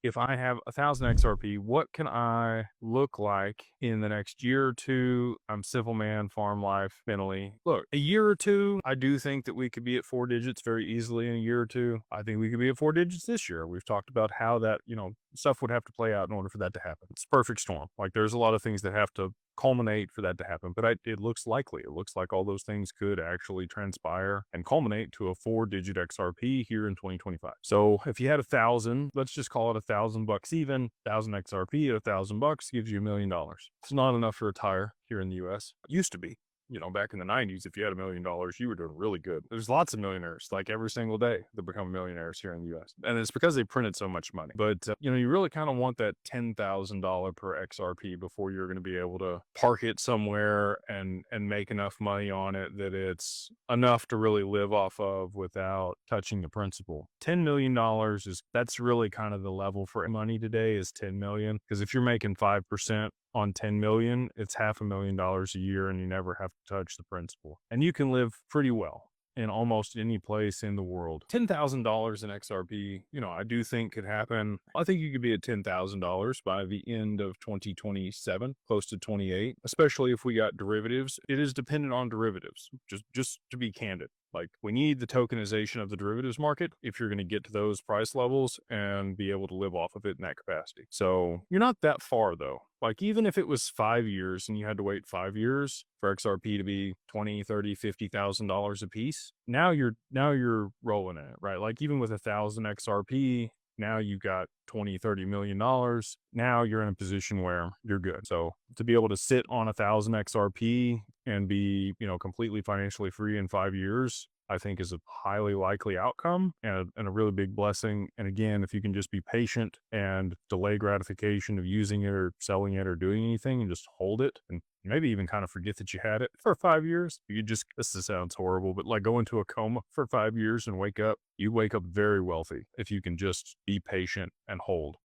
if I have 1,000 XRP, what can I look like in the next year or two? I'm civil man, farm life, mentally. Look, a year or two, I do think that we could be at 4 digits very easily in a year or two. I think we could be at 4 digits this year. We've talked about how that, stuff would have to play out in order for that to happen. It's a perfect storm. Like there's a lot of things that have to culminate for that to happen. But it looks likely. It looks like all those things could actually transpire and culminate to a 4 digit XRP here in 2025. So if you had 1,000, let's just call it $1,000 even, 1,000 XRP at $1,000 gives you $1,000,000. It's not enough to retire here in the US. It used to be. Back in the 90s, if you had $1,000,000, you were doing really good. There's lots of millionaires, like every single day, that become millionaires here in the US. And it's because they printed so much money. But, you really kind of want that $10,000 per XRP before you're going to be able to park it somewhere and make enough money on it that it's enough to really live off of without touching the principal. $10 million that's really kind of the level for money today is 10 million. Because if you're making 5%, on 10 million, it's $500,000 a year and you never have to touch the principal. And you can live pretty well in almost any place in the world. $10,000 in XRP, I do think could happen. I think you could be at $10,000 by the end of 2027, close to 28, especially if we got derivatives. It is dependent on derivatives, just to be candid. Like we need the tokenization of the derivatives market if you're going to get to those price levels and be able to live off of it in that capacity. So you're not that far though. Like even if it was 5 years and you had to wait 5 years for XRP to be $20, $30, $50,000 a piece, now you're rolling in it, right? Like even with 1,000 XRP, now you've got 20, $30 million. Now you're in a position where you're good. So to be able to sit on 1,000 XRP and be, completely financially free in 5 years, I think is a highly likely outcome and a really big blessing. And again, if you can just be patient and delay gratification of using it or selling it or doing anything and just hold it and maybe even kind of forget that you had it for 5 years, this sounds horrible, but like go into a coma for 5 years and wake up, you wake up very wealthy if you can just be patient and hold.